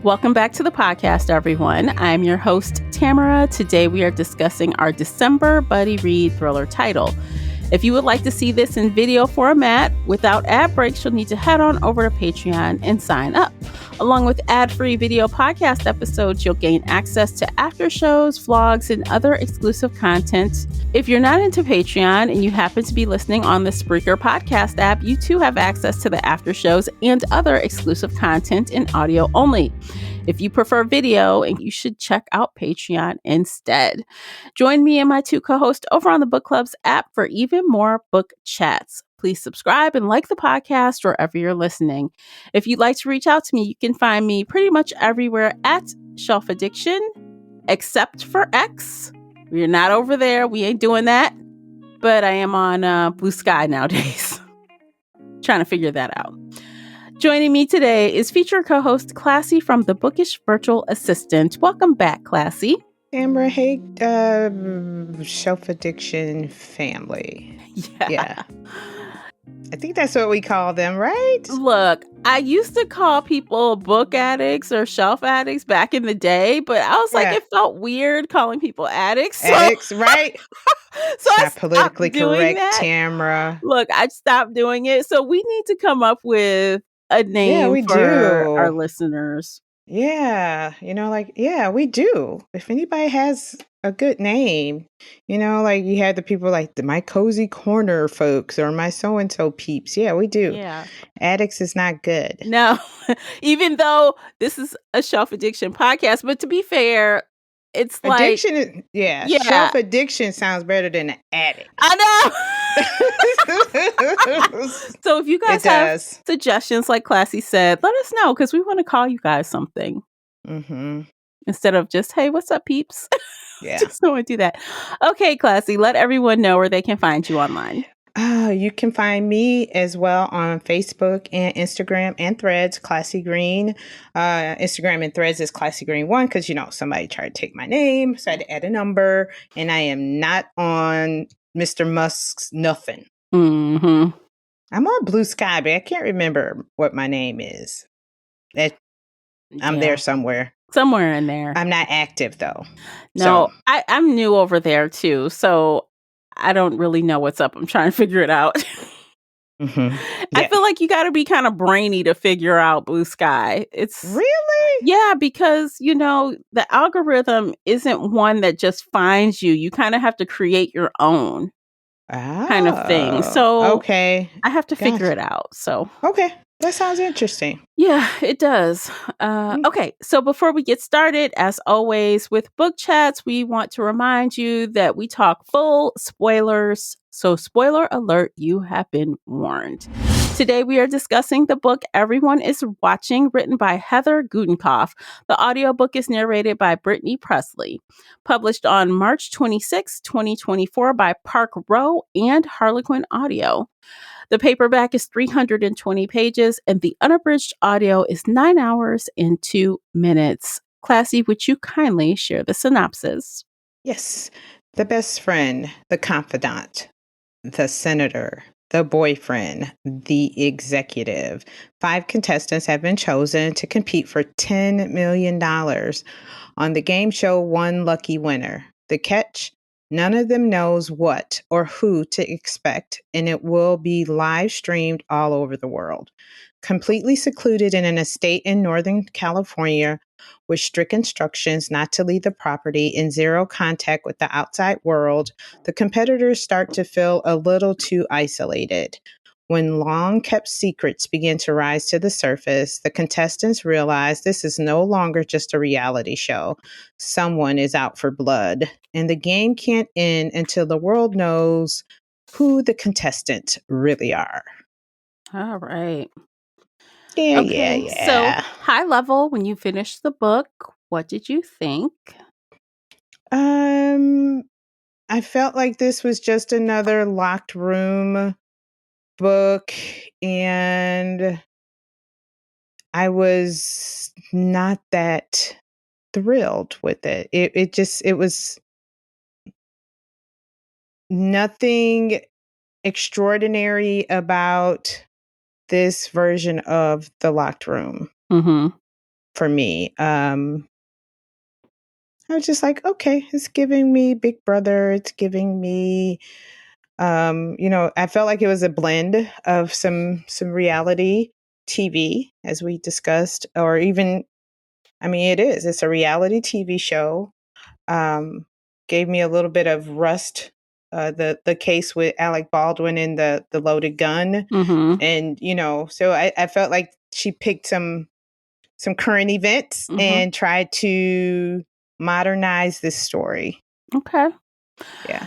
Welcome back to the podcast, everyone. I'm your host, Tamara. Today we are discussing our December Buddy Read thriller title. If you would like to see this in video format without ad breaks, you'll need to head on over to Patreon and sign up. Along with ad-free video podcast episodes, you'll gain access to after shows, vlogs, and other exclusive content. If you're not into Patreon and you happen to be listening on the Spreaker podcast app, you too have access to the after shows and other exclusive content in audio only. If you prefer video, and you should check out Patreon instead. Join me and my two co-hosts over on the Book Club's app for even more book chats. Please subscribe and like the podcast wherever you're listening. If you'd like to reach out to me, you can find me pretty much everywhere at Shelf Addiction, except for X. We're not over there. We ain't doing that. But I am on Blue Sky nowadays. Trying to figure that out. Joining me today is feature co-host Classy from the Bookish Virtual Assistant. Welcome back, Classy. Amber, hey, Shelf Addiction family. Yeah. I think that's what we call them, right? Look, I used to call people book addicts or shelf addicts back in the day, but I was like, it felt weird calling people addicts. Addicts, right? So it's I not politically correct, that. Tamara. Look, I stopped doing it. So we need to come up with a name for our listeners. Yeah, we do. If anybody has a good name, like you had the people like my Cozy Corner folks or my so-and-so peeps. Yeah, we do. Yeah. Addicts is not good. No, even though this is a Shelf Addiction podcast, but to be fair, it's like addiction. Shelf addiction sounds better than an addict. I know. So if you guys have suggestions, like Classy said, let us know because we want to call you guys something. Mm-hmm. Instead of just, hey, what's up, peeps? Yeah. Just don't want to do that. Okay, Classy, let everyone know where they can find you online. You can find me as well on Facebook and Instagram and Threads, Classy Green. Instagram and Threads is Classy Green 1 because, somebody tried to take my name, so I had to add a number. And I am not on Mr. Musk's nothing. Mm-hmm. I'm on Blue Sky, but I can't remember what my name is. I'm there somewhere. Somewhere in there. I'm not active, though. No, I'm new over there, too. So I don't really know what's up. I'm trying to figure it out. Mm-hmm. I feel like you got to be kind of brainy to figure out Blue Sky. It's really? Yeah, because, the algorithm isn't one that just finds you. You kind of have to create your own kind of thing. So okay. I have to figure it out. So okay. That sounds interesting. Yeah, it does. Okay, so before we get started, as always, with book chats, we want to remind you that we talk full spoilers. So spoiler alert, you have been warned. Today, we are discussing the book Everyone is Watching, written by Heather Gudenkauf. The audiobook is narrated by Brittany Presley. Published on March 26, 2024 by Park Row and Harlequin Audio. The paperback is 320 pages, and the unabridged audio is 9 hours and 2 minutes. Classy, would you kindly share the synopsis? Yes. The best friend, the confidant, the senator, the boyfriend, the executive. 5 contestants have been chosen to compete for $10 million. On the game show, one lucky winner. The catch? None of them knows what or who to expect, and it will be live streamed all over the world. Completely secluded in an estate in Northern California with strict instructions not to leave the property and zero contact with the outside world, the competitors start to feel a little too isolated. When long-kept secrets begin to rise to the surface, the contestants realize this is no longer just a reality show. Someone is out for blood, and the game can't end until the world knows who the contestants really are. All right. Yeah. So, high level, when you finished the book, what did you think? I felt like this was just another locked room book, and I was not that thrilled with it. It was nothing extraordinary about this version of the locked room. Mm-hmm. for me. I was just like, okay, it's giving me Big Brother. It's giving me, I felt like it was a blend of some reality TV, as we discussed, or even, I mean, it is. It's a reality TV show. Um, Gave me a little bit of Rust, the case with Alec Baldwin and the loaded gun, Mm-hmm. and so I felt like she picked some current events Mm-hmm. and tried to modernize this story. Okay. Yeah.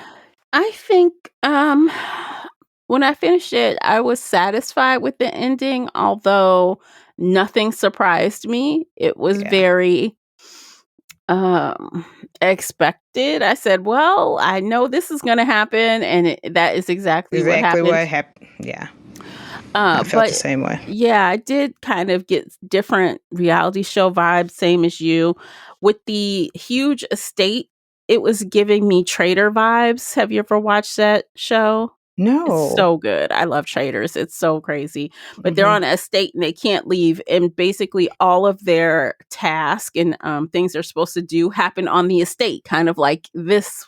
I think when I finished it, I was satisfied with the ending, although nothing surprised me. It was Yeah. very um expected. I said, "Well, I know this is going to happen," and that is exactly what Exactly happened. what happened. Yeah. I felt the But same way. yeah, I did kind of get different reality show vibes, same as you. With the huge estate, it was giving me Trader vibes. Have you ever watched that show? It's No. so good. I love Traders. It's so crazy. But they're Hmm. on an estate and they can't leave. And basically, all of their tasks and things they're supposed to do happen on the estate, kind of like this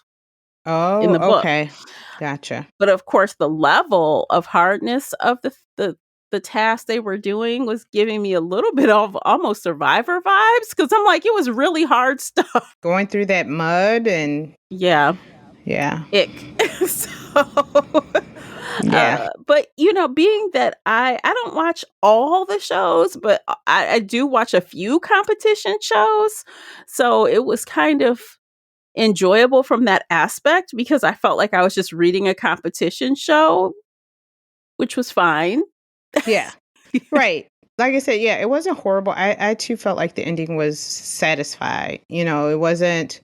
in Oh, the book. okay. Gotcha. But of course, the level of hardness of the task they were doing was giving me a little bit of almost Survivor vibes because I'm like, it was really hard stuff. Going through that mud and Yeah, yeah. ick. So, Yeah. but being that I don't watch all the shows, but I do watch a few competition shows, so it was kind of enjoyable from that aspect because I felt like I was just reading a competition show, which was fine. Yeah. Right. Like I said, yeah, it wasn't horrible. I too felt like the ending was satisfied. It wasn't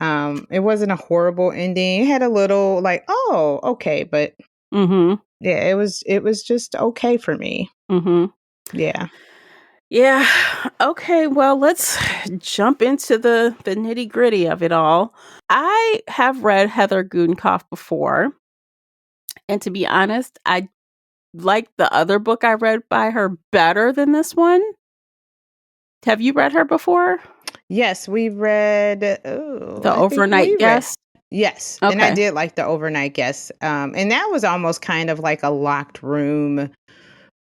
a horrible ending. It had a little like, oh, okay, but Mhm. yeah, it was just okay for me. Mhm. Yeah. Yeah. Okay, well, let's jump into the nitty-gritty of it all. I have read Heather Gudenkauf before, and to be honest, I like the other book I read by her better than this one. Have you read her before? Yes, we read, oh, The I think we Overnight read. Guest? Yes, and I Okay. did like the overnight guest. And that was almost kind of like a locked room.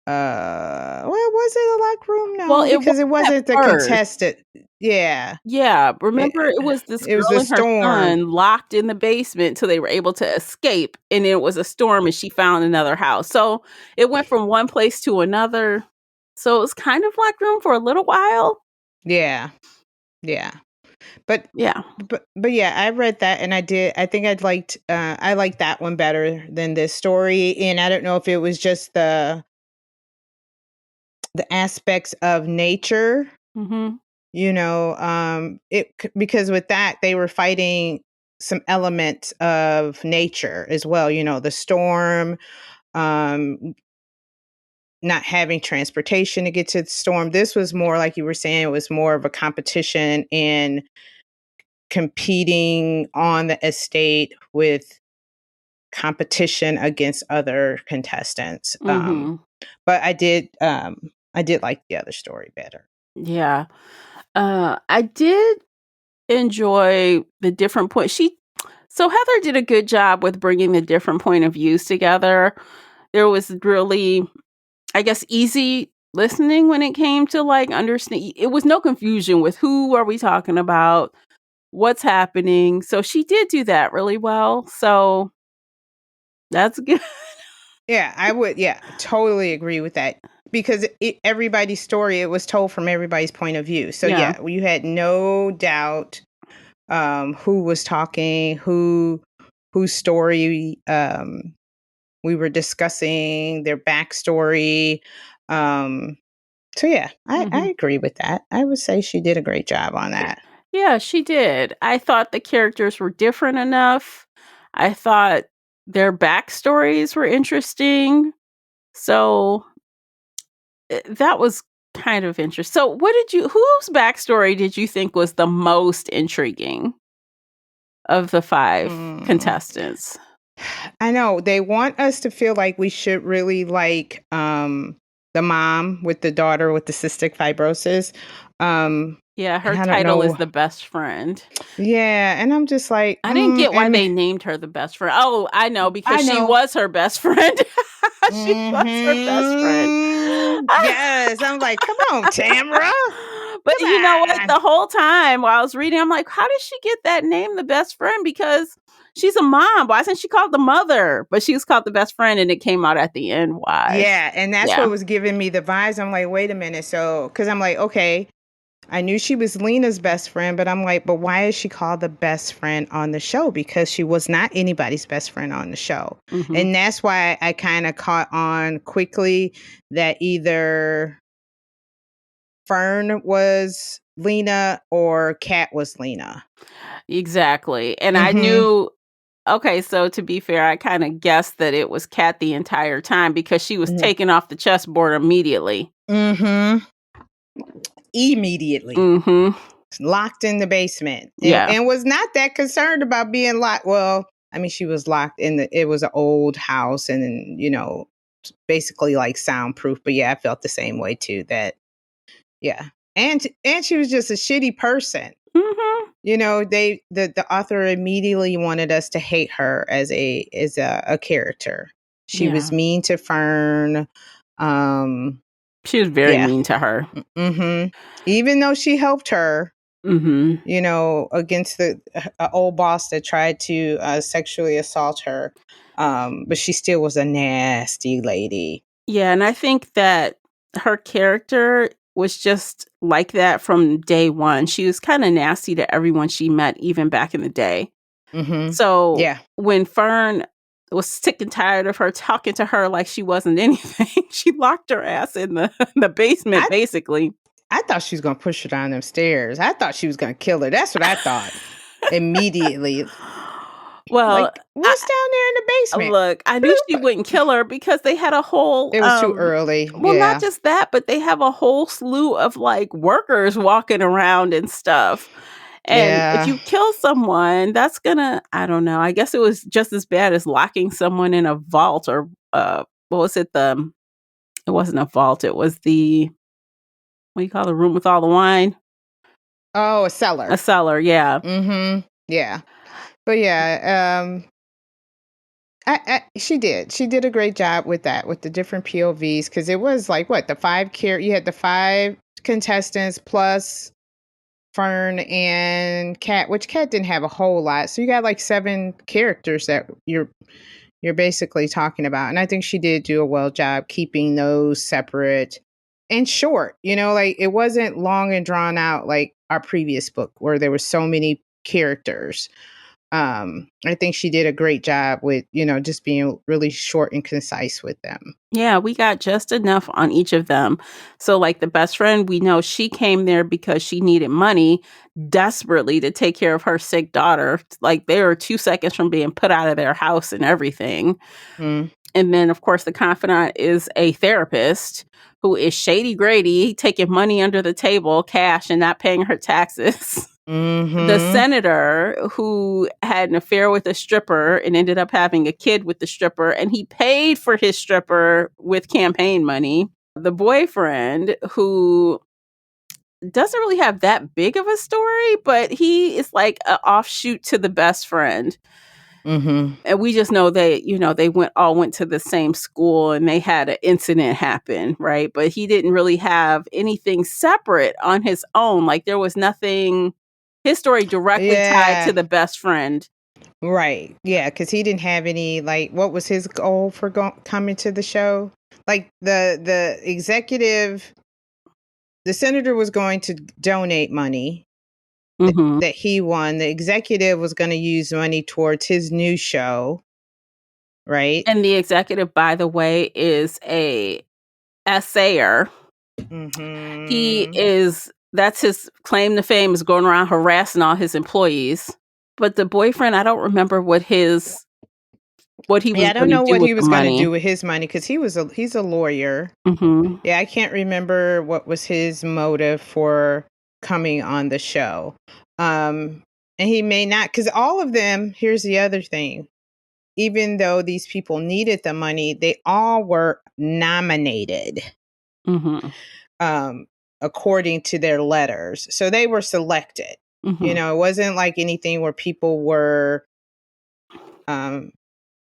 Well, was it a locked room? Well, No, it was because it at wasn't the first. contestant. Yeah. Yeah, It, remember it was this it was the girl and her storm. son locked in the basement till they were able to escape, and it was a storm and she found another house. So, it went from one place to another. So, it was kind of like room for a little while. Yeah. Yeah. But Yeah. but yeah, I read that and I think I liked that one better than this story. And I don't know if it was just the aspects of nature, Mhm. because with that they were fighting some elements of nature as well, the storm, um not having transportation to get to the storm. This was more like you were saying, it was more of a competition and competing on the estate with competition against other contestants. Mhm. But I did like the other story better. Yeah. I did enjoy the different point she so Heather did a good job with bringing the different point of views together. There was really, I guess, easy listening when it came to like understand. It was no confusion with who are we talking about, what's happening. So she did do that really well. So that's good. Yeah, I would. Yeah, totally agree with that because everybody's story, it was told from everybody's point of view. So Yeah. yeah, you had no doubt who was talking, whose story we were discussing, their backstory. Um, so yeah, I Hmm. agree with that. I would say she did a great job on that. Yeah, she did. I thought the characters were different enough. I thought their backstories were interesting. So that was kind of interesting. So whose backstory did you think was the most intriguing of the five Mm. contestants? I know they want us to feel like we should really like the mom with the daughter with the cystic fibrosis. Yeah, And her I don't title is know. the best friend. Yeah, and I'm just like, I didn't get why and they named her the best friend. Oh, I know, because I she know. was her best friend. She was her best friend. Yes, I'm like, come on, Tamara, But come you know what? on. The whole time while I was reading, I'm like, how did she get that name, the best friend? Because she's a mom. Why isn't she called the mother? But she was called the best friend, and it came out at the end why. Yeah, and that's Yeah. what was giving me the vibes. I'm like, wait a minute. So, because I'm like, okay, I knew she was Lena's best friend, but I'm like, but why is she called the best friend on the show? Because she was not anybody's best friend on the show. Mm-hmm. And that's why I kind of caught on quickly that either Fern was Lena or Kat was Lena. Exactly. And I Mm-hmm. knew, okay, so to be fair, I kind of guessed that it was Kat the entire time because she was Mm-hmm. taken off the chessboard immediately. Mm-hmm. Immediately. Mm-hmm. Locked in the basement Yeah. and was not that concerned about being locked. Well, I mean, she was locked in it was an old house and, basically like soundproof. But yeah, I felt the same way too yeah. And she was just a shitty person. Mm-hmm. The author immediately wanted us to hate her as a character. She was Yeah. mean to Fern. She was very Yeah. mean to her. Mm-hmm. Even though she helped her, Mm-hmm. against the old boss that tried to sexually assault her. But she still was a nasty lady. Yeah, and I think that her character was just like that from day one. She was kind of nasty to everyone she met, even back in the day. Mm-hmm. So Yeah. when Fern was sick and tired of her talking to her like she wasn't anything, she locked her ass in the basement, I basically. I thought she was gonna push her down them stairs. I thought she was gonna kill her. That's what I thought immediately. Well, Like, what's down there in the basement? look, I knew she Bloop. wouldn't kill her because they had a whole, It was too early. well, not Yeah. just that, but they have a whole slew of like workers walking around and stuff. And if Yeah. you kill someone, that's gonna, I don't know. I guess it was just as bad as locking someone in a vault or what was it? It wasn't a vault. It was what do you call the room with all the wine? Oh, a A cellar. cellar. Yeah. Mm-hmm. Yeah. But yeah, she did. She did a great job with that, with the different POVs, because it was like what you had the five contestants plus Fern and Kat, which Kat didn't have a whole lot. So you got like seven characters that you're basically talking about, and I think she did do a well job keeping those separate and short. Like it wasn't long and drawn out like our previous book where there were so many characters. I think she did a great job with, just being really short and concise with them. Yeah, we got just enough on each of them. So, like the best friend, we know she came there because she needed money desperately to take care of her sick daughter. Like they were 2 seconds from being put out of their house and everything. Mm. And then, of course, the confidant is a therapist who is Shady Grady, taking money under the table, cash, and not paying her taxes. The Mm-hmm. senator who had an affair with a stripper and ended up having a kid with the stripper, and he paid for his stripper with campaign money. The boyfriend who doesn't really have that big of a story, but he is like an offshoot to the best friend. Mm-hmm. And we just know they went to the same school and they had an incident happen, right? But he didn't really have anything separate on his own. Like there was nothing, his story directly tied to Yeah. the best friend. Right. Yeah, because he didn't have any like. What was his goal for coming to the show? Like the executive, the senator was going to donate money Hmm. that he won. The executive was going to use money towards his new show, right? And the executive, by the way, is a essayer. Mm-hmm. That's his claim to fame, is going around harassing all his employees. But the boyfriend, I don't remember what he Yeah, was I don't going to know do what with he the was going to money. do with his money because he's a lawyer. Hmm. Yeah, I can't remember what was his motive for coming on the show. And he may not, because all of them, here's the other thing. Even though these people needed the money, they all were nominated. Mhm. According to their letters. So they were selected. Mhm. It wasn't like anything where people were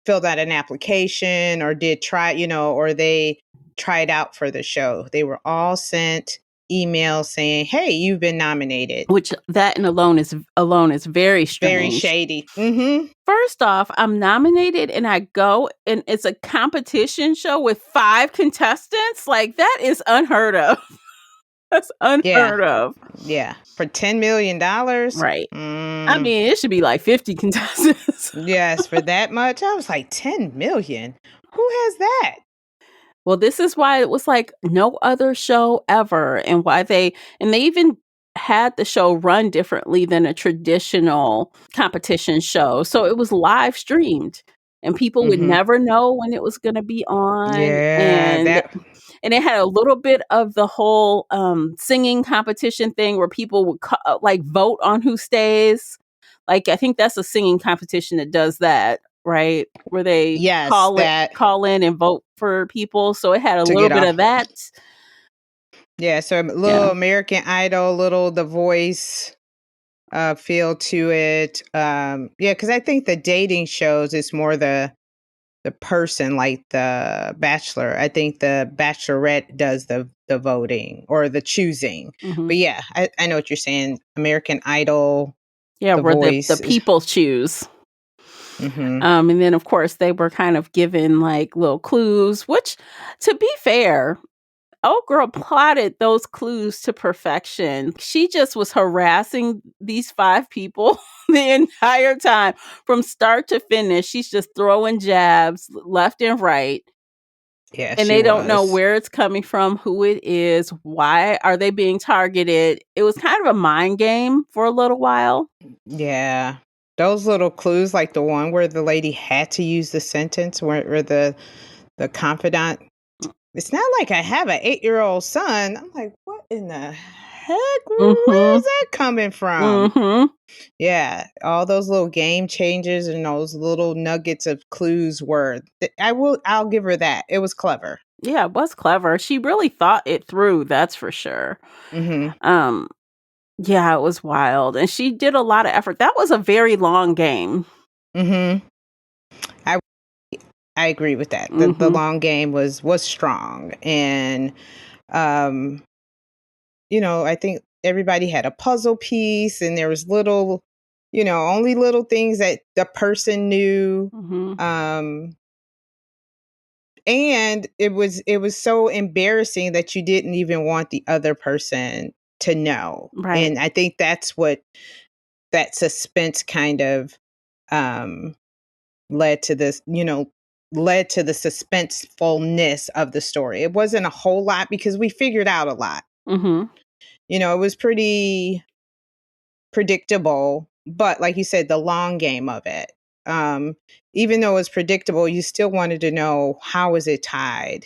filled out an application or did try, or they tried out for the show. They were all sent emails saying, "Hey, you've been nominated." Which that and alone is very Very strange. shady. Mm-hmm. First off, I'm nominated and I go and it's a competition show with 5 contestants. Like, that is unheard of. That's Yeah. unheard of. Yeah. For $10 million. Right. I mean, it should be like 50 contestants. Yes, for that much. I was like, 10 million. Who has that? Well, this is why it was like no other show ever, and why they even had the show run differently than a traditional competition show. So it was live streamed and people would Mm-hmm. never know when it was going to be on, Yeah, and that. it had a little bit of the whole singing competition thing where people would like vote on who stays. Like, I think that's a singing competition that does that, right? Where they Yes, that call in and vote for people. So it had a to little get bit off. of that. Yeah, so a little Yeah. American Idol, little The Voice feel to it. Yeah, because I think the dating shows is more the person, like the Bachelor. I think the Bachelorette does the voting or the choosing. Hmm. But yeah, I know what you're saying. American Idol, Yeah, The where the Voice. people choose. Mm-hmm. And then of course they were kind of given like little clues, which, to be fair, oh, girl plotted those clues to perfection. She just was harassing these 5 people the entire time from start to finish. She's just throwing jabs left and right. Yeah, And she they don't know was. where it's coming from, who it is, why are they being targeted. It was kind of a mind game for a little while. Yeah. Those little clues, like the one where the lady had to use the sentence where the confidant, it's not like I have an 8-year-old son. I'm like, what in the heck? Where is Mhm. that coming from? Mhm. Yeah, all those little game changers and those little nuggets of clues were. I'll give her that. It was clever. Yeah, it was clever. She really thought it through, that's for sure. Mhm. Um Yeah, it was wild, and she did a lot of effort. That was a very long game. Mhm. I I agree with that. The Mhm, long game was strong, and um I think everybody had a puzzle piece, and there was little, only little things that the person knew. mhm, Um, and it was so embarrassing that you didn't even want the other person to know. right, And I think that's what that suspense kind of um led to this, led to the suspensefulness of the story. It wasn't a whole lot because we figured out a lot. mhm, It was pretty predictable, but like you said, the long game of it. Um, Even though it's predictable, you still wanted to know, how is it tied?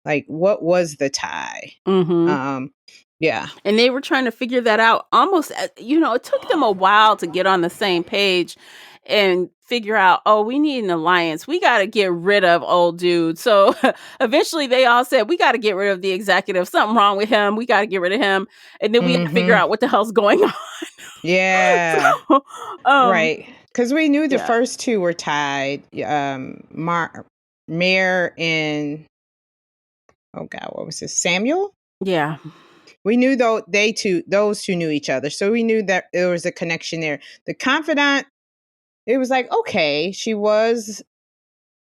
Like, what was the tie? mhm, Um, yeah. and they were trying to figure that out almost it took them a while to get on the same page and figure out, "Oh, we need an alliance. We gotta get rid of old dude." So, eventually they all said, "We gotta get rid of the executive. Something wrong with him. We gotta get rid of him, and then we have to figure Hmm. out what the hell's going on." Yeah. So, Right. Because we knew the yeah. first two were tied. Mayor and, oh God, what was this? Samuel. Yeah. We knew though those two knew each other, so we knew that there was a connection there. The confidant, it was like, okay, she was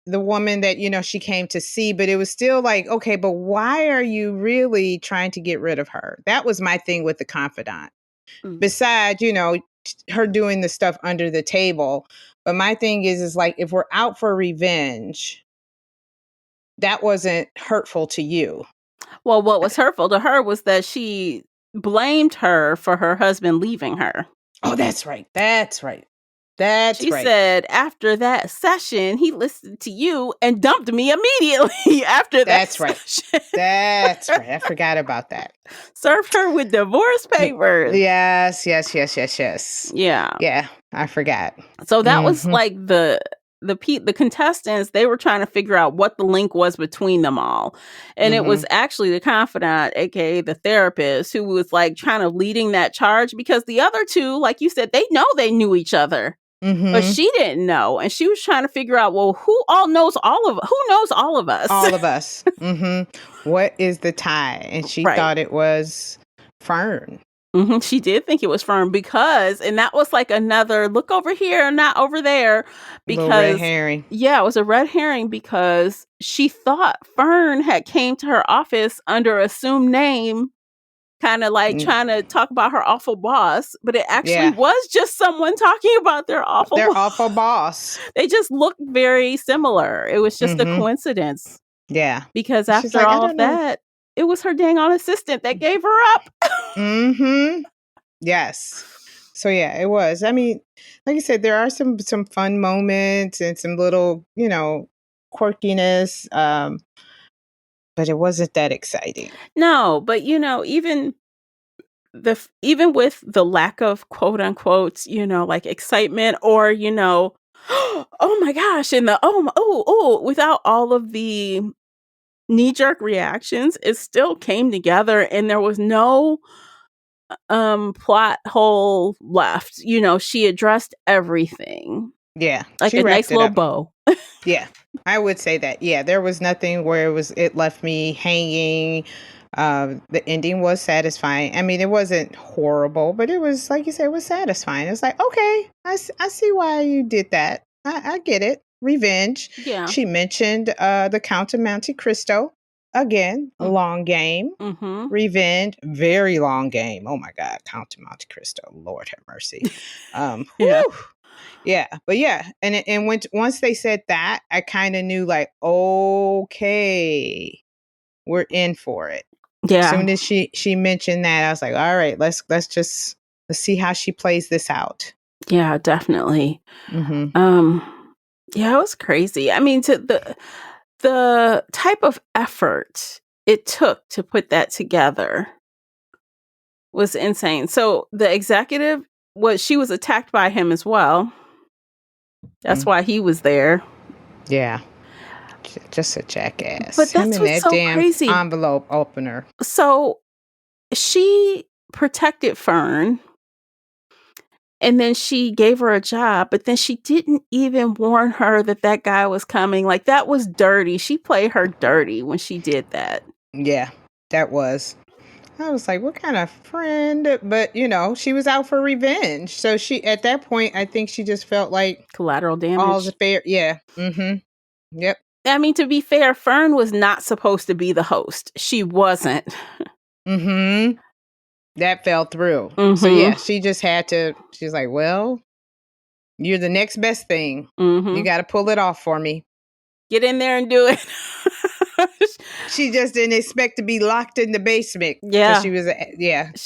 the woman that, she came to see, but it was still like, okay, but why are you really trying to get rid of her? That was my thing with the confidant. Mm. Besides, her doing the stuff under the table. But my thing is like, if we're out for revenge, that wasn't hurtful to you. Well, what was hurtful to her was that she blamed her for her husband leaving her. Oh, that's right. That's right. That's She right. said, "After that session, he listened to you and dumped me immediately after that That's right. session." That's right. I forgot about that. Served her with divorce papers. Yes, yes, yes, yes, yes. Yeah. Yeah, I forgot. So that was Mhm. like the contestants, they were trying to figure out what the link was between them all. And it was actually the confidant, aka the therapist, who was like trying to leading that charge, because the other two, like you said, they knew each other. But she didn't know, and she was trying to figure out, well, who knows all of us? All of us. What is the tie? And she thought it was Fern. She did think it was Fern because, and that was like another look over here, not over there, because little red herring. Yeah, it was a red herring because she thought Fern had came to her office under assumed name, kind of like trying to talk about her awful boss, but it actually was just someone talking about their awful boss. They just looked very similar. It was just a coincidence. Yeah. Because after all of that, it was her dang on assistant that gave her up. Yes. So yeah, it was. I mean, like I said, there are some fun moments and some little, quirkiness, but it wasn't that exciting. No, but even with the lack of quote unquote, like excitement or, oh my gosh, and the without all of the knee-jerk reactions, it still came together and there was no plot hole left. She addressed everything. Yeah. Like a nice little bow. Yeah. I would say that. Yeah, there was nothing where it left me hanging. The ending was satisfying. I mean, it wasn't horrible, but it was, like you said, it was satisfying. It's like, okay, I see why you did that. I get it. Revenge. Yeah. She mentioned the Count of Monte Cristo. Again, a long game. Revenge, very long game. Oh my God, Count of Monte Cristo. Lord have mercy. Yeah. Yeah, but yeah, and once they said that, I kind of knew, like, okay, we're in for it. Yeah. As soon as she mentioned that, I was like, all right, let's see how she plays this out. Yeah, definitely. Yeah, it was crazy. I mean, to the type of effort it took to put that together was insane. So the executive, she was attacked by him as well. That's why he was there. Yeah. Just a jackass. But that's what's so crazy. Envelope opener. So she protected Fern, and then she gave her a job, but then she didn't even warn her that guy was coming. Like, that was dirty. She played her dirty when she did that. Yeah, that was. I was like, what kind of friend? But, she was out for revenge. So at that point, I think she just felt like collateral damage. All the fair. Yeah. Yep. I mean, to be fair, Fern was not supposed to be the host. She wasn't. That fell through. So yeah, she just had to. She's like, well, you're the next best thing. You got to pull it off for me. Get in there and do it. She just didn't expect to be locked in the basement. Yeah.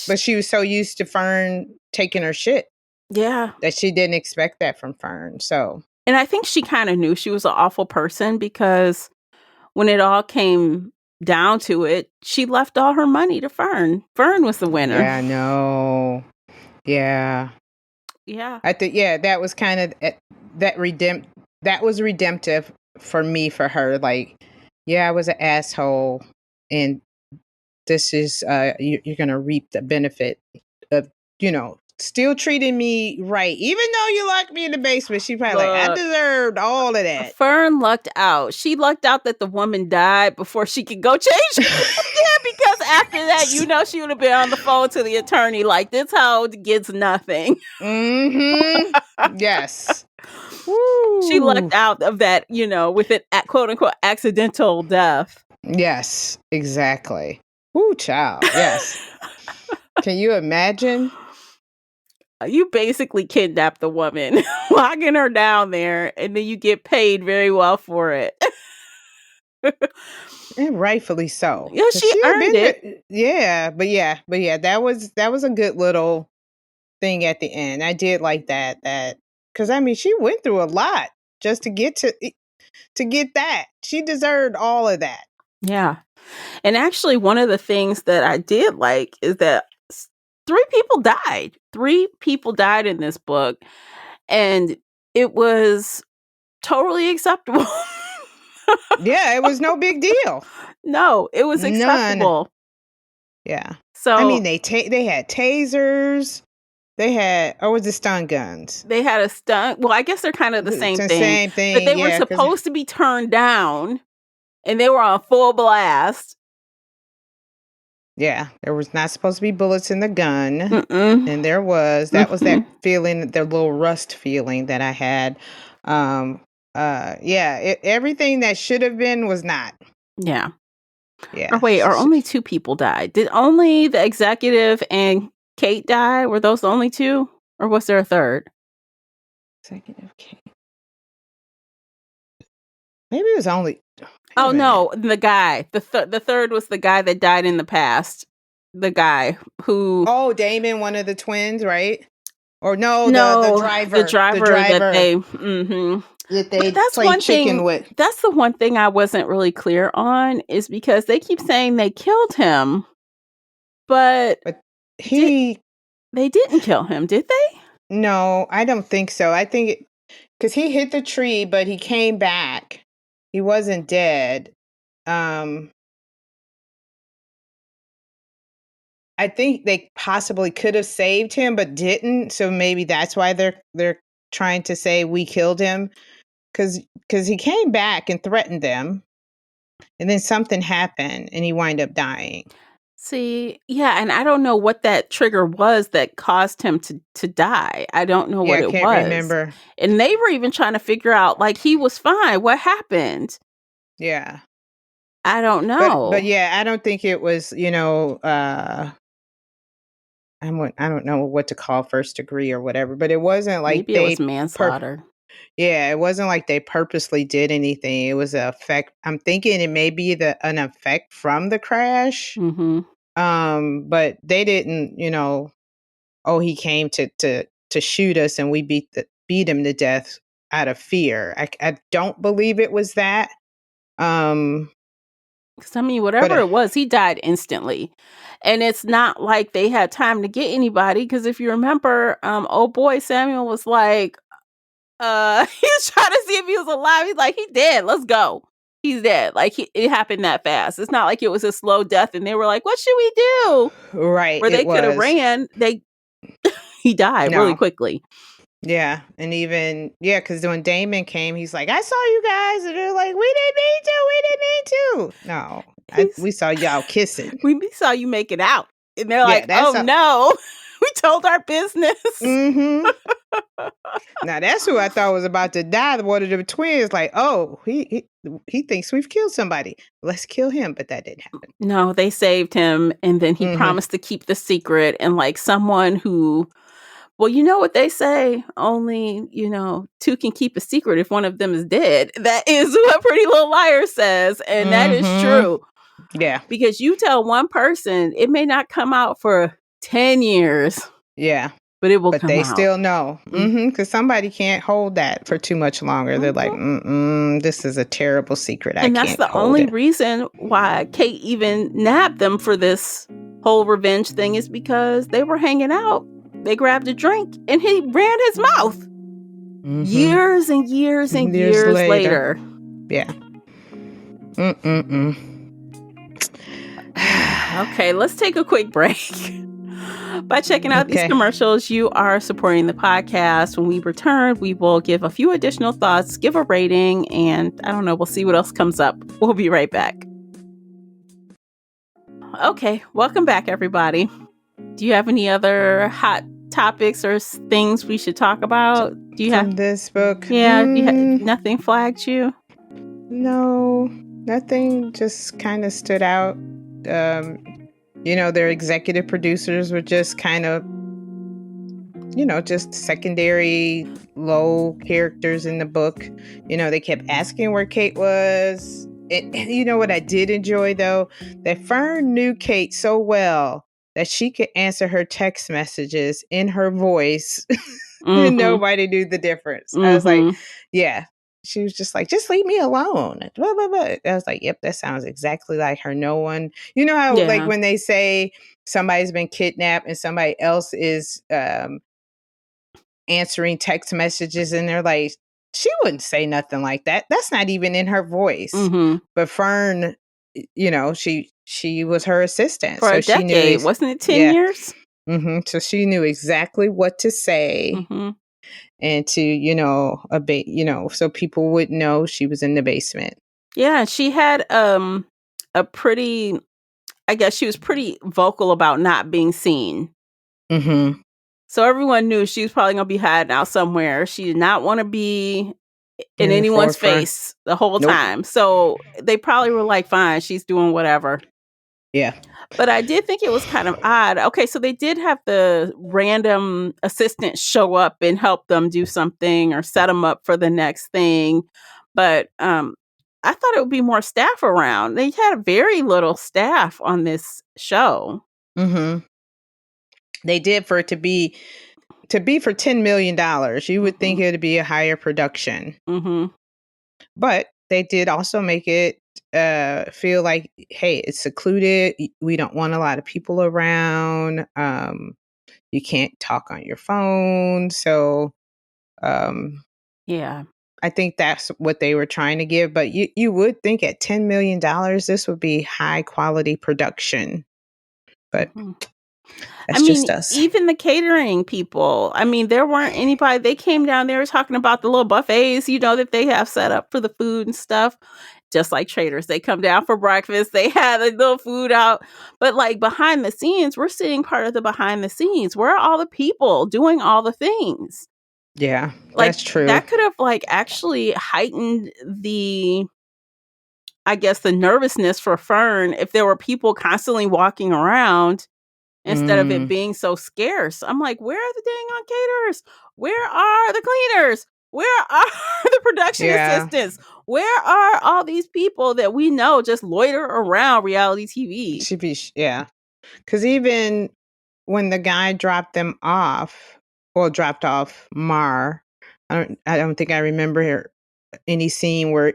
But she was so used to Fern taking her shit. Yeah. That she didn't expect that from Fern. So. And I think she kind of knew she was an awful person, because when it all came down to it, she left all her money to Fern. Fern was the winner. Yeah, I know. Yeah. Yeah. I think, that was kind of that was redemptive for me, for her. Like, yeah, I was an asshole, and this is you're gonna reap the benefit of still treating me right, even though you locked me in the basement. She probably I deserved all of that. Fern lucked out. She lucked out that the woman died before she could go change. Yeah, because after that, she would have been on the phone to the attorney like, this hoe gets nothing. Yes. She lucked out of that, with an quote unquote accidental death. Yes, exactly. Ooh, child. Yes. Can you imagine? You basically kidnap the woman, locking her down there, and then you get paid very well for it. And rightfully so. Yeah, she earned it. But that was a good little thing at the end. I did like that because I mean, she went through a lot just to get that. She deserved all of that. Yeah. And actually, one of the things that I did like is that 3 people died. 3 people died in this book. And it was totally acceptable. Yeah, it was no big deal. No, it was None. acceptable. Yeah. So I mean, they had tasers. They had, or was it stun guns? they had a stunt. Well, I guess they're kind of the It's same the thing. same thing. But they were Yeah, because supposed to be turned down, and they were on full blast. yeah, there was not supposed to be bullets in the gun, Mm-mm. and there was. That was that feeling, the little rust feeling that I had. Yeah, everything that should have been was not. Yeah. Yeah. Or wait, or only 2 people died? Did only the executive and Kate die? Were those the only 2? Or was there a third? Executive Kate. Maybe it was only. Oh no, the guy. The third was the guy that died in the past. The guy who Oh, Damon, one of the twins, right? Or no, the driver. the driver that they that But they that's played one chicken thing. with. That's the one thing I wasn't really clear on, is because they keep saying they killed him, but He they didn't kill him, did they? No, I don't think so. I think because he hit the tree, but he came back. He wasn't dead. Um, I think they possibly could have saved him, but didn't. So maybe that's why they're trying to say we killed him, because he came back and threatened them, and then something happened, and he wound up dying. See, yeah, and I don't know what that trigger was that caused him to die. I don't know Yeah, what I it can't was. remember. And they were even trying to figure out, like, he was fine. What happened? Yeah, I don't know. but yeah, I don't think it was. I don't know what to call first degree or whatever, but it wasn't like Maybe it was manslaughter. yeah, it wasn't like they purposely did anything. It was an effect. I'm thinking it may be an effect from the crash. Mm-hmm. But they didn't, oh, he came to shoot us and we beat him to death out of fear. I don't believe it was that. Because, I mean, But whatever it was, he died instantly. And it's not like they had time to get anybody. Because if you remember, old boy Samuel was like, he was trying to see if he was alive. He's like, he's dead. Let's go. He's dead. Like, it happened that fast. It's not like it was a slow death. And they were like, what should we do? right, Where they it could have was. ran. He died really No. quickly. Yeah, and even because when Damon came, he's like, "I saw you guys," and they're like, "We didn't need to. No, we saw y'all kissing. We saw you make it out," and they're like, that's "Oh no, we told our business." Mm-hmm. Now that's who I thought was about to die. One of the twins, like, oh, he thinks we've killed somebody. Let's kill him, but that didn't happen. No, they saved him, and then he promised to keep the secret. And like someone who, well, you know what they say, only 2 can keep a secret if one of them is dead. That is what Pretty Little Liars says, and that is true. Yeah, because you tell one person, it may not come out for 10 years. Yeah. But it will But come they out. still know. Because somebody can't hold that for too much longer. They're like, this is a terrible secret. And that's the only reason why Kate even nabbed them for this whole revenge thing, is because they were hanging out. They grabbed a drink and he ran his mouth. Years and years and years later. Yeah. Okay, let's take a quick break. By checking out these commercials, you are supporting the podcast. When we return, we will give a few additional thoughts, give a rating, and I don't know, we'll see what else comes up. We'll be right back. Okay, welcome back, everybody. Do you have any other hot topics or things we should talk about? Do you have this book? Yeah, nothing flagged you? No, nothing just kind of stood out. Their executive producers were just kind of, just secondary low characters in the book. They kept asking where Kate was. And you know what I did enjoy, though? That Fern knew Kate so well that she could answer her text messages in her voice and nobody knew the difference. I was like, yeah. She was just like, just leave me alone. Blah, blah, blah. I was like, yep, that sounds exactly like her. No one, you know how like when they say somebody's been kidnapped and somebody else is answering text messages and they're like, she wouldn't say nothing like that. That's not even in her voice. Mm-hmm. But Fern, she was her assistant, For so a she knew. decade, wasn't it 10 Yeah. years? So she knew exactly what to say Mm-hmm. and to, so people would know she was in the basement. Yeah, she had a pretty, I guess she was pretty vocal about not being seen. Mm-hmm. So everyone knew she was probably going to be hiding out somewhere. She did not want to be in In the anyone's forefront. face the whole Nope. time. So they probably were like, fine, she's doing whatever. Yeah. But I did think it was kind of odd. Okay, so they did have the random assistant show up and help them do something or set them up for the next thing. But I thought it would be more staff around. They had very little staff on this show. Mm-hmm. They did for it to be for $10 million. You would think it'd be a higher production. Mm-hmm. But they did also make it feel like, hey, it's secluded. We don't want a lot of people around. You can't talk on your phone. So Yeah. I think that's what they were trying to give. But you would think at $10 million, this would be high quality production. But Mm-hmm. I that's mean, just us. even the catering people. I mean, there weren't anybody. They came down there talking about the little buffets, that they have set up for the food and stuff. Just like traders, they come down for breakfast. They have a little food out. But like behind the scenes, we're seeing part of the behind the scenes. Where are all the people doing all the things? Yeah, Like that's true. that could have like actually heightened the, I guess, the nervousness for Fern if there were people constantly walking around instead of it being so scarce. I'm like, where are the dang on caterers? Where are the cleaners? Where are the production assistants? Where are all these people that we know just loiter around reality TV? Yeah. Because even when the guy dropped Mar, I don't think I remember any scene where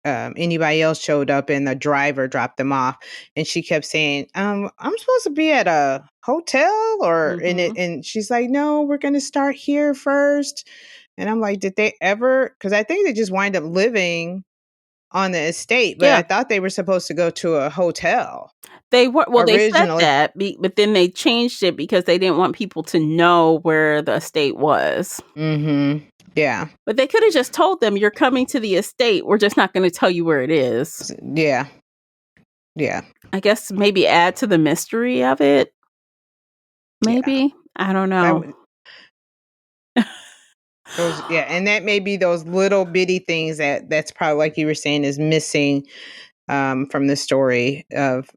anybody else showed up and the driver dropped them off, and she kept saying, I'm supposed to be at a hotel and she's like, no, we're gonna start here first. And I'm like, did they ever, because I think they just wind up living on the estate, but I Yeah. thought they were supposed to go to a hotel They were, well, they said originally. that, but then they changed it because they didn't want people to know where the estate was. Mm-hmm. Yeah. But they could have just told them, you're coming to the estate. We're just not going to tell you where it is. Yeah. Yeah. I guess maybe add to the mystery of it. Maybe. I don't know. And that may be those little bitty things that's probably, like you were saying, is missing from the story of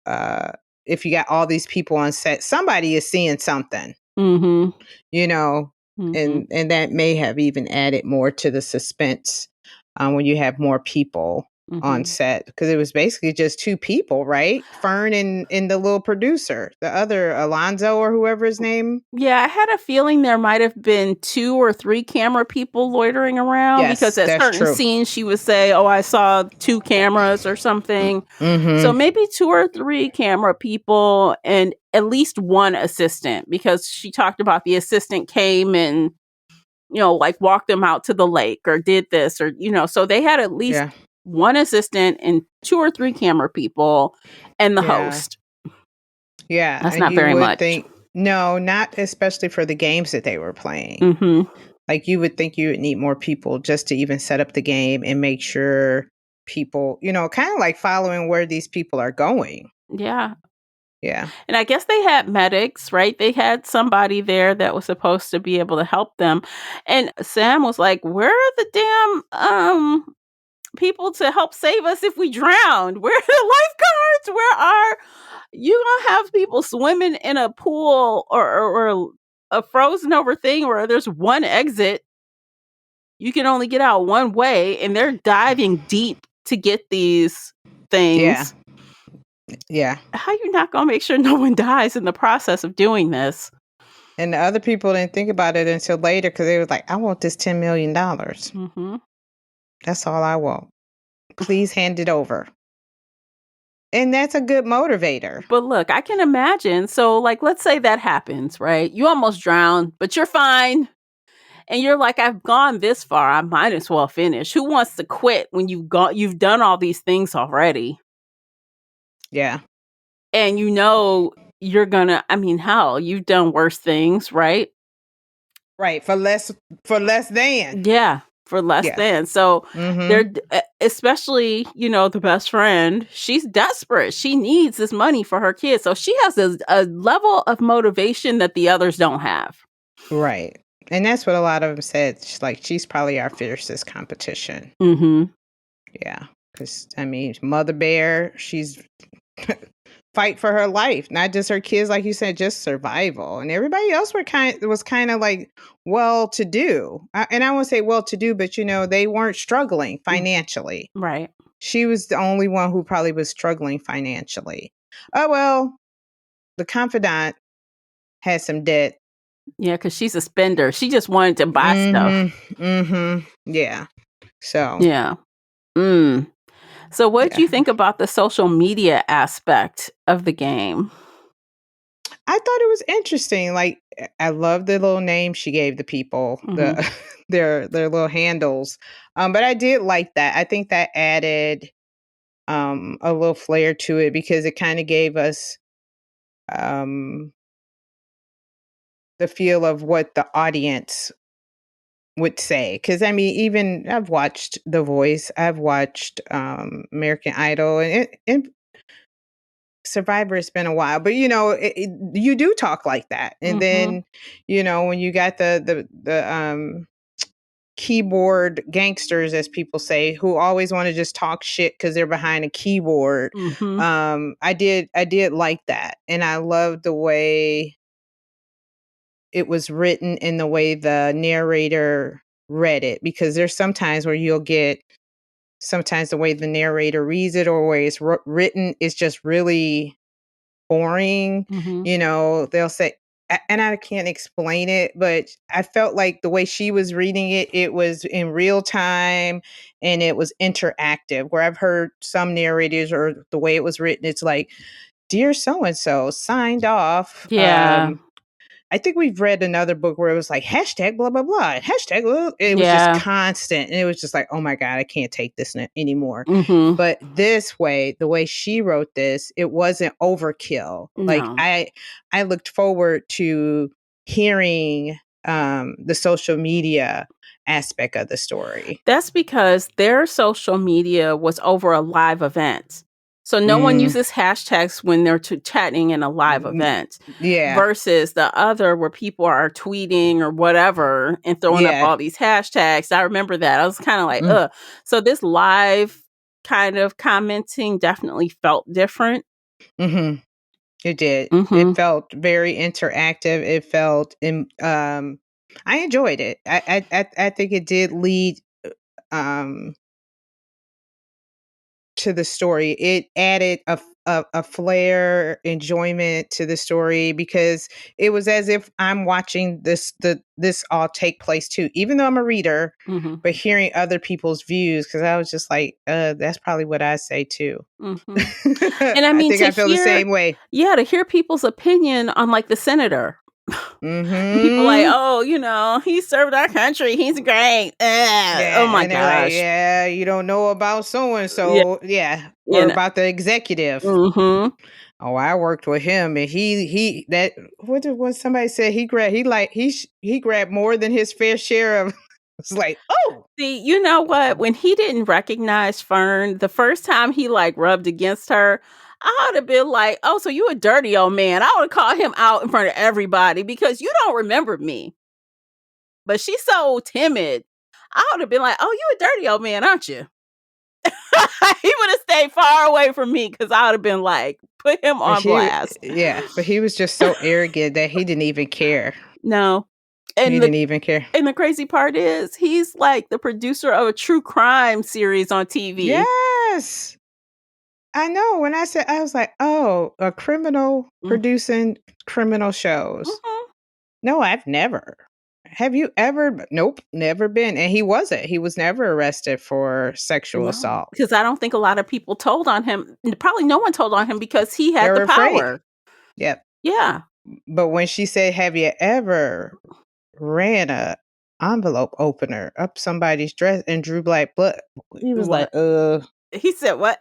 if you got all these people on set, somebody is seeing something, Mm-hmm. and that may have even added more to the suspense when you have more people on set, because it was basically just two people, right? Fern and the little producer, the other Alonzo or whoever his name. Yeah, I had a feeling there might have been 2 or 3 camera people loitering around, because Yes, at that's certain true. scenes she would say, oh, I saw 2 cameras or something. So maybe 2 or 3 camera people and at least one assistant, because she talked about the assistant came and, like walked them out to the lake or did this or, so they had at least one assistant and 2 or 3 camera people and the host. Yeah. That's And not you very would much. think, no, not especially for the games that they were playing. Like you would think you would need more people just to even set up the game and make sure people, kind of like following where these people are going. Yeah. Yeah. And I guess they had medics, right? They had somebody there that was supposed to be able to help them. And Sam was like, where are the damn people to help save us if we drowned? Where are the lifeguards? Where are you gonna have people swimming in a pool or a frozen over thing where there's one exit? You can only get out one way, and they're diving deep to get these things. Yeah. How you not gonna make sure no one dies in the process of doing this? And the other people didn't think about it until later, because they was like, I want this $10 million. That's all I want. Please hand it over. And that's a good motivator. But look, I can imagine. So, like, let's say that happens, right? You almost drown, but you're fine. And you're like, I've gone this far. I might as well finish. Who wants to quit when you've done all these things already? Yeah. And you're gonna, I mean, hell, you've done worse things, right? Right. For less than. Yeah, for less Yeah. than. So Mm-hmm. they're especially, the best friend, she's desperate. She needs this money for her kids. So she has a level of motivation that the others don't have. Right. And that's what a lot of them said. She's probably our fiercest competition. Mm-hmm. Yeah. Because, I mean, Mother Bear, she's fight for her life, not just her kids, like you said, just survival. And everybody else was kind of like well to do. And I won't say well to do, but, they weren't struggling financially. Right. She was the only one who probably was struggling financially. Oh, well, the confidant had some debt. Yeah, because she's a spender. She just wanted to buy stuff. Mm-hmm. Mm-hmm. Yeah. So, Yeah. Mm. So what did yeah. you think about the social media aspect of the game? I thought it was interesting. Like, I love the little name she gave the people, Mm-hmm. the their little handles. But I did like that. I think that added a little flair to it because it kind of gave us um the feel of what the audience would say. Because I mean, even I've watched The Voice, I've watched American Idol, and Survivor, it's been a while, but you do talk like that. And Mm-hmm. then, when you got the keyboard gangsters, as people say, who always want to just talk shit because they're behind a keyboard. Mm-hmm. I did like that. And I loved the way it was written and the way the narrator read it, because there's sometimes where you'll get sometimes the way the narrator reads it or where it's written is just really boring. Mm-hmm. They'll say, and I can't explain it, but I felt like the way she was reading it, it was in real time and it was interactive. Where I've heard some narrators, or the way it was written, it's like, "Dear so and so signed off." Yeah. I think we've read another book where it was like hashtag blah blah blah, hashtag blah. It was just Yeah. constant, and it was just like, oh my god, I can't take this anymore. Mm-hmm. But this way, the way she wrote this, it wasn't overkill. Like No. I looked forward to hearing the social media aspect of the story. That's because their social media was over a live event. So no one Mm, uses hashtags when they're chatting in a live mm, event yeah, versus the other where people are tweeting or whatever and throwing up yeah. all these hashtags. I remember that. I was kind of like, Mm, ugh. So this live kind of commenting definitely felt different. mm-hmm. It did. It Mm-hmm. felt very interactive. It felt I enjoyed it. I think it did lead um to the story. It added a flair, enjoyment to the story, because it was as if I'm watching this all take place too. Even though I'm a reader, Mm-hmm. but hearing other people's views, because I was just like, that's probably what I say too. Mm-hmm. And I I mean, think I feel the same way. to hear people's opinion on like the senator. And people like, Mm-hmm. oh, he served our country. He's great. Oh Yeah, my and they're like, gosh. "Yeah, you don't know about so and Yeah. so." Yeah, or You know. about the executive. Mm-hmm. Oh, I worked with him, and he that what somebody said, he grabbed more than his fair share of. It's like, oh, See, you know what? When he didn't recognize Fern, the first time he like rubbed against her, I would have been like, oh, so you a dirty old man. I would have called him out in front of everybody because you don't remember me. But she's so timid. I would have been like, oh, you a dirty old man, aren't you? He would have stayed far away from me because I would have been like, put him but on blast. but he was just so arrogant that he didn't even care. No. He And the didn't even care. and the crazy part is he's like the producer of a true crime series on TV. Yes, I know. When I said, I was like, oh, a criminal Mm, producing criminal shows. mhm. No, I've never. Have you ever? Nope, never been. And he wasn't. He was never arrested for sexual No, assault. because I don't think a lot of people told on him. Probably no one told on him because he They had the were afraid. power. Yep. Yeah. But when she said, "Have you ever ran a envelope opener up somebody's dress and drew black blood. He was What? like, He said, what?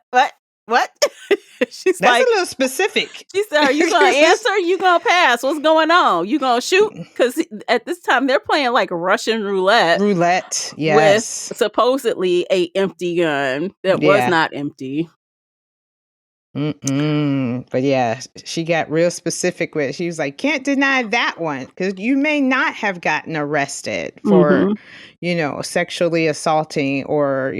She's that's a like, little specific. she said, are you going to answer? Or you going to pass? What's going on? You going to shoot? Because at this time, they're playing like Russian roulette Roulette, with yes. supposedly a empty gun that was Yeah. not empty. But yeah, she got real specific with it. She was like, can't deny that one because you may not have gotten arrested for, sexually assaulting or,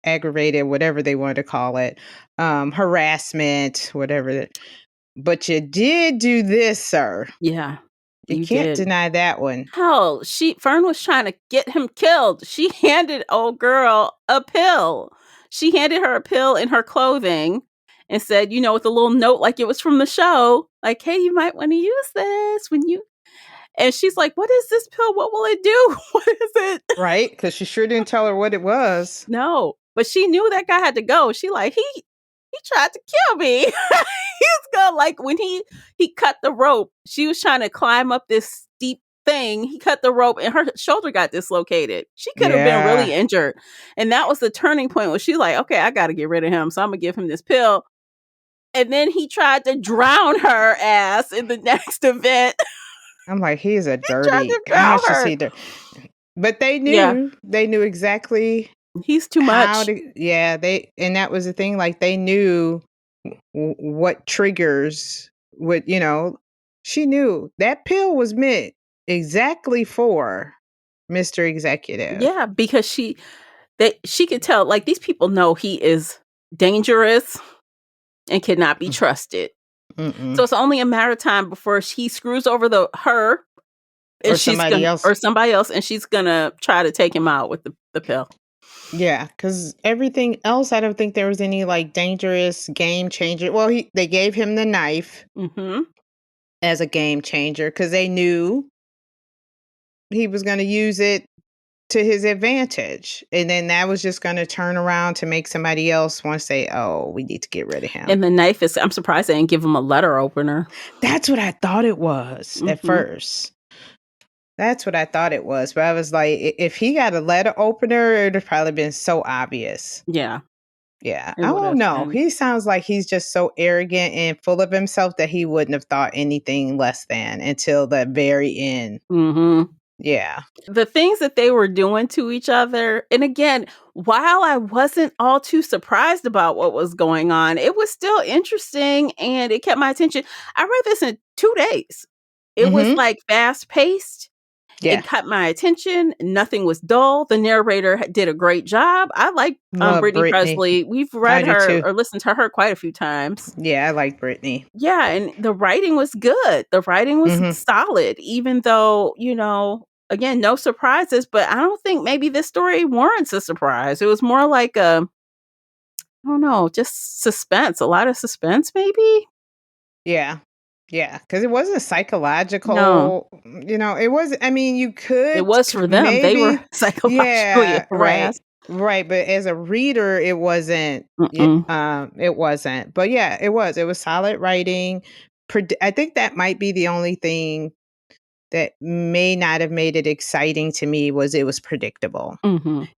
aggravated, whatever they wanted to call it, harassment, whatever. But you did do this, sir. Yeah, You can't deny that one. Hell, Fern was trying to get him killed. She handed old girl a pill. She handed her a pill in her clothing and said, with a little note like it was from the show, like, hey, you might want to use this when you. And she's like, what is this pill? What will it do? What is it? Right? Because she sure didn't tell her what it was. No, but she knew that guy had to go. She like, he tried to kill me. He's gonna, like, when he cut the rope, she was trying to climb up this steep thing. He cut the rope and her shoulder got dislocated. She could have been really injured. And that was the turning point where she's like, okay, I got to get rid of him. So I'm going to give him this pill. And then he tried to drown her ass in the next event. I'm like, he's a dirty, gosh, is he dirty. But they knew, they knew exactly. He's too much. And that was the thing. Like they knew what triggers would, she knew that pill was meant exactly for Mr. Executive. Yeah, because she could tell, like, these people know he is dangerous and cannot be trusted. So it's only a matter of time before he screws over her or somebody else, and she's gonna try to take him out with the pill. Yeah, because everything else, I don't think there was any like dangerous game changer. Well, they gave him the knife as a game changer because they knew he was going to use it to his advantage. And then that was just going to turn around to make somebody else want to say, oh, we need to get rid of him. And the knife is, I'm surprised they didn't give him a letter opener. That's what I thought it was at first. That's what I thought it was. But I was like, if he got a letter opener, it would have probably been so obvious. Yeah. Yeah. I don't know. He sounds like he's just so arrogant and full of himself that he wouldn't have thought anything less than until the very end. Yeah. The things that they were doing to each other. And again, while I wasn't all too surprised about what was going on, it was still interesting and it kept my attention. I read this in 2 days. It was like fast paced. Yeah. It caught my attention. Nothing was dull. The narrator did a great job. I like Brittany Presley. We've read her or listened to her quite a few times. Yeah, I like Brittany. Yeah, and the writing was good. The writing was solid, even though, again, no surprises, but I don't think maybe this story warrants a surprise. It was more like I don't know, just suspense. A lot of suspense, maybe? Yeah. Yeah, because it wasn't psychological. No. It wasn't. I mean, you could. It was for them. They were psychologically harassed. Right. But as a reader, it wasn't. It wasn't. But yeah, it was. It was solid writing. I think that might be the only thing that may not have made it exciting to me was it was predictable.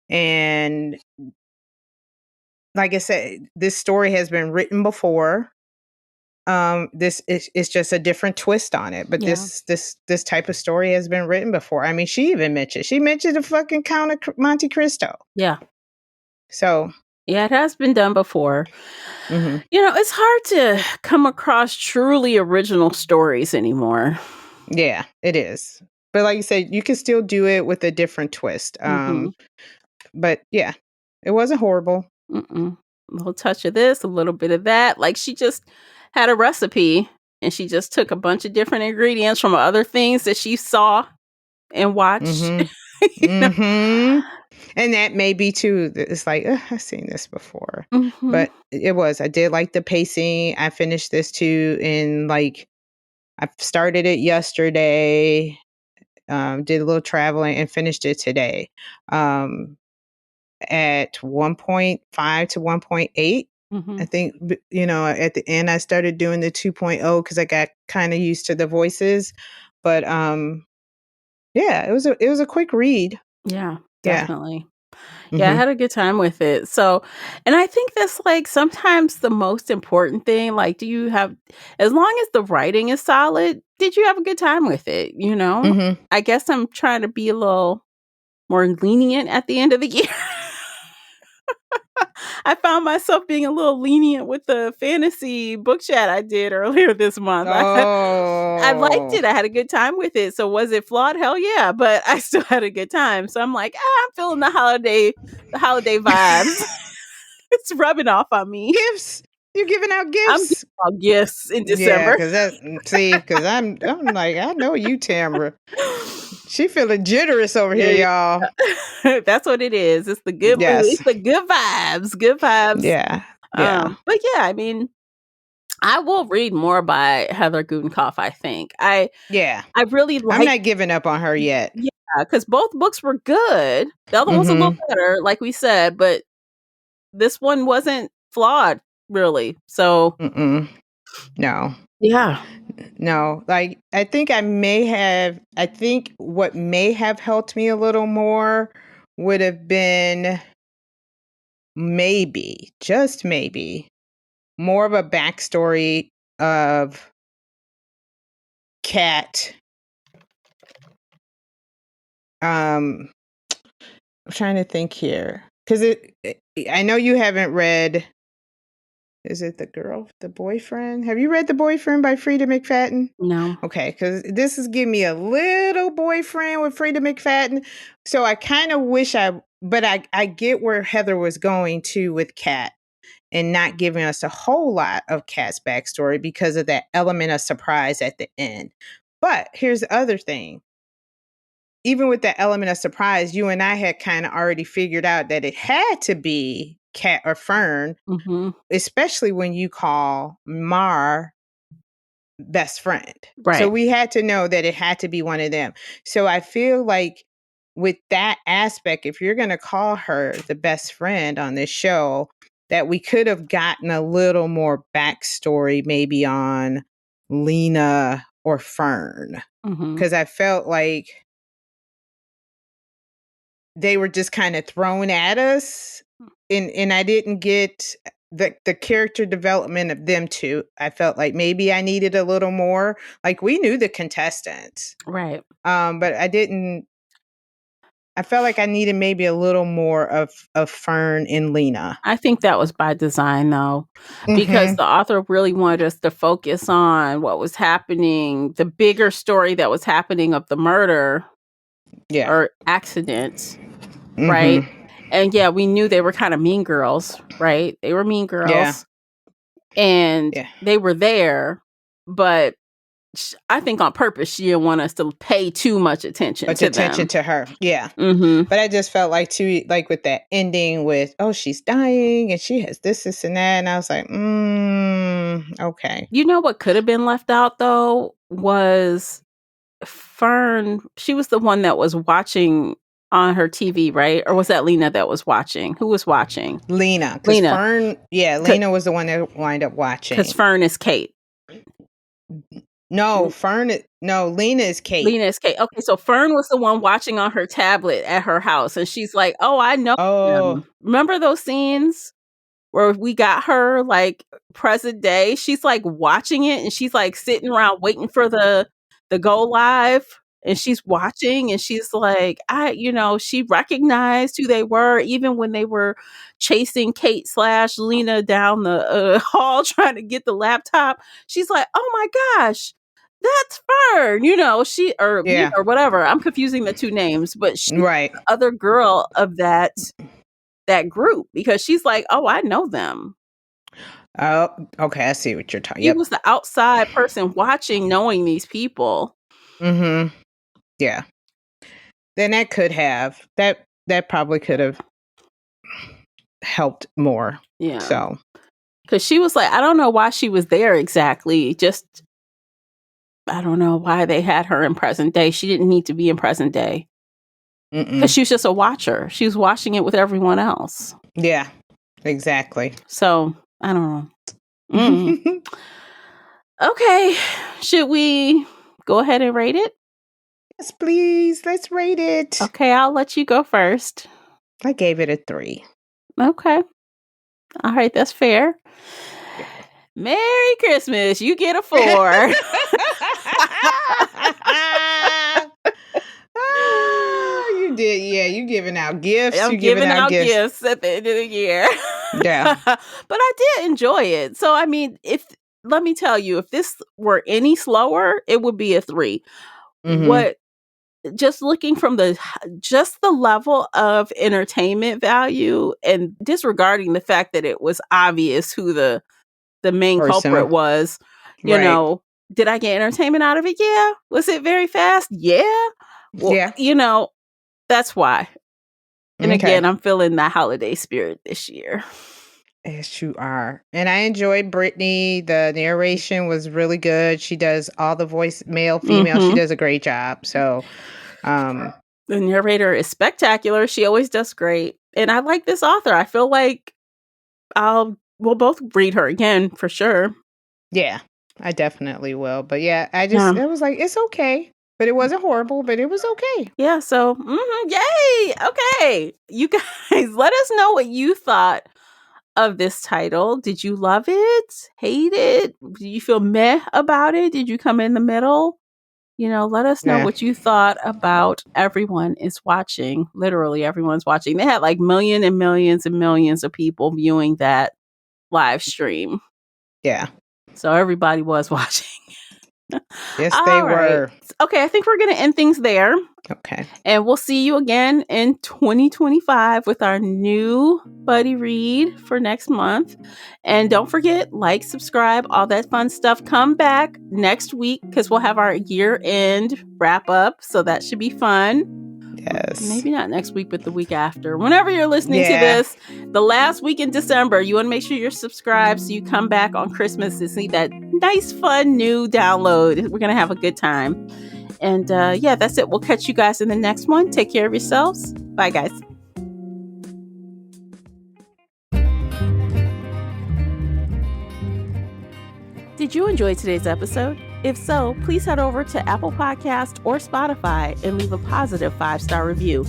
And like I said, this story has been written before. This is just a different twist on it, but this type of story has been written before. I mean, she mentioned the fucking Count of Monte Cristo. Yeah. So yeah, it has been done before. It's hard to come across truly original stories anymore. Yeah, it is. But like you said, you can still do it with a different twist. But yeah, it wasn't horrible. A little touch of this, a little bit of that. Like she just had a recipe and she just took a bunch of different ingredients from other things that she saw and watched. And that may be too, it's like, I've seen this before. But I did like the pacing. I finished this too in I started it yesterday, did a little traveling and finished it today at 1.5 to 1.8. I think, at the end, I started doing the 2.0 because I got kind of used to the voices. But Yeah, it was a quick read. Yeah, Yeah. definitely. Yeah, I Mhm. had a good time with it. So, and I think that's like sometimes the most important thing. Like, do you have, as long as the writing is solid, did you have a good time with it? You know, Mhm. I guess I'm trying to be a little more lenient at the end of the year. I found myself being a little lenient with the fantasy book chat I did earlier this month. I liked Oh. it. I had a good time with it. So was it flawed? Hell yeah, but I still had a good time. So I'm like, I'm feeling the holiday vibes. It's rubbing off on me. Gifts. You're giving out I'm giving gifts. out gifts in Yeah, December. cause see, cause I'm like, I know you, Tamara. She feeling generous over here, Yeah, y'all. yeah. That's what it is. It's the good mood. Yes. It's the good vibes. Good vibes. Yeah. Yeah. But yeah, I mean, I will read more by Heather Gudenkauf, I think. Yeah. I really I'm like not giving up on her yet. yeah, because both books were good. The other one's a little Mhm. better, like we said, but this one wasn't flawed, really. So Mm-mm. No. yeah. No. Like I think what may have helped me a little more would have been maybe, just maybe, more of a backstory of Cat. Um, I'm trying to think here because I know you haven't read. Is it the boyfriend? Have you read The Boyfriend by Frida McFadden? No. Okay, because this is giving me a little boyfriend with Frida McFadden. So I kind of wish but I get where Heather was going to with Kat and not giving us a whole lot of Kat's backstory because of that element of surprise at the end. But here's the other thing. Even with that element of surprise, you and I had kind of already figured out that it had to be Kat or Fern, Mhm. especially when you call Mar best friend. So Right. we had to know that it had to be one of them. So I feel like with that aspect, if you're going to call her the best friend on this show, that we could have gotten a little more backstory maybe on Lena or Fern. Mhm. Because I felt like they were just kind of thrown at us and I didn't get the character development of them two. I felt like maybe I needed a little more. Like we knew the contestants. Right. But I felt like I needed maybe a little more of Fern and Lena. I think that was by design though, because Mhm. the author really wanted us to focus on what was happening, the bigger story that was happening of the murder Yeah. or accident, right? Mhm. And yeah, we knew they were kind of mean girls, right? They were mean Yeah. girls and Yeah. they were there, but I think on purpose she didn't want us to pay too much attention Much to attention them. to her. Yeah. Mhm. But I just felt like too, like with that ending with, oh, she's dying and she has this, and that. And I was like, okay. You know what could have been left out though was Fern. She was the one that was watching on her TV, right? Or was that Lena that was watching? Who was watching? Lena. Because Lena, Fern, yeah, Lena was the one that wound up because watching. Fern is Kate. No, no, Lena is Kate. Lena is Kate. Okay, so Fern was the one watching on her tablet at her house, and she's like, "Oh, I know Oh, them." Remember those scenes where we got her like present day? She's like watching it, and she's like sitting around waiting for the go live, and she's watching, and she's like, she recognized who they were even when they were chasing Kate slash Lena down the hall trying to get the laptop. She's like, "Oh my gosh." That's Fern, she or Lena yeah. or whatever. I'm confusing the 2 names, but she's Right. the other girl of that group because she's like, "Oh, I know them." Oh, okay. I see what you're talking. She Yep. was the outside person watching, knowing these people. Mhm. Yeah. Then that probably could have helped more. Yeah, So, because she was like, I don't know why she was there exactly, just I don't know why they had her in present day. She didn't need to be in present day because mm-mm. she was just a watcher. She was watching it with everyone else. Yeah. Exactly. So, I don't know. Mm. Okay, should we go ahead and rate it? Yes, please. Let's rate it. Okay, I'll let you go first. I gave it a 3. Okay. All right, that's fair. Yeah. Merry Christmas. You get a 4. You did. Yeah, you giving out gifts. I'm You giving giving out out gifts. gifts at the end of the year. Yeah. But I did enjoy it. So, I mean, let me tell you, if this were any slower, it would be a 3. Mm-hmm. Just looking from just the level of entertainment value and disregarding the fact that it was obvious who the main culprit was, Right. did I get entertainment out of it? Yeah. Was it very fast? Yeah. Well, Yeah. that's why. And Okay. again, I'm feeling the holiday spirit this year. Yes, you are. And I enjoyed Brittany. The narration was really good. She does all the voice, male, female. She does a great job. So, the narrator is spectacular. She always does great. And I like this author. I feel like we'll both read her again for sure. Yeah, I definitely will. But yeah, it was like, it's okay. But it wasn't horrible, but it was okay. Yeah, so, yay! Okay. You guys, let us know what you thought of this title. Did you love it? Hate it? Did you feel meh about it? Did you come in the middle? Let us know what you thought about Everyone is Watching. Literally, everyone's watching. They had like millions and millions and millions of people viewing that live stream. Yeah. So everybody was watching. Yes, they were. Okay, I think we're going to end things there. Okay. And we'll see you again in 2025 with our new buddy read for next month. And don't forget, like, subscribe, all that fun stuff. Come back next week because we'll have our year-end wrap-up. So that should be fun. Yes. Maybe not next week, but the week after. Whenever you're listening to this, the last week in December, you want to make sure you're subscribed so you come back on Christmas to see that nice, fun, new download. We're going to have a good time. And that's it. We'll catch you guys in the next one. Take care of yourselves. Bye, guys. Did you enjoy today's episode? If so, please head over to Apple Podcast or Spotify and leave a positive 5-star review.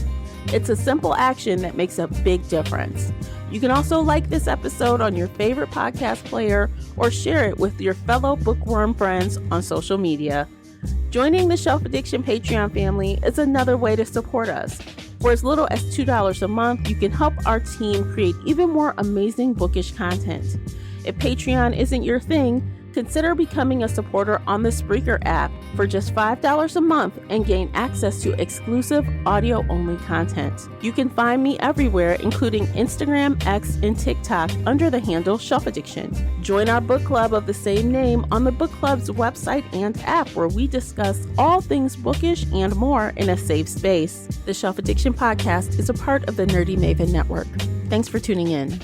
It's a simple action that makes a big difference. You can also like this episode on your favorite podcast player or share it with your fellow bookworm friends on social media. Joining the Shelf Addiction Patreon family is another way to support us. For as little as $2 a month, you can help our team create even more amazing bookish content. If Patreon isn't your thing, consider becoming a supporter on the Spreaker app for just $5 a month and gain access to exclusive audio-only content. You can find me everywhere, including Instagram, X, and TikTok under the handle Shelf Addiction. Join our book club of the same name on the book club's website and app, where we discuss all things bookish and more in a safe space. The Shelf Addiction podcast is a part of the Nerdy Maven Network. Thanks for tuning in.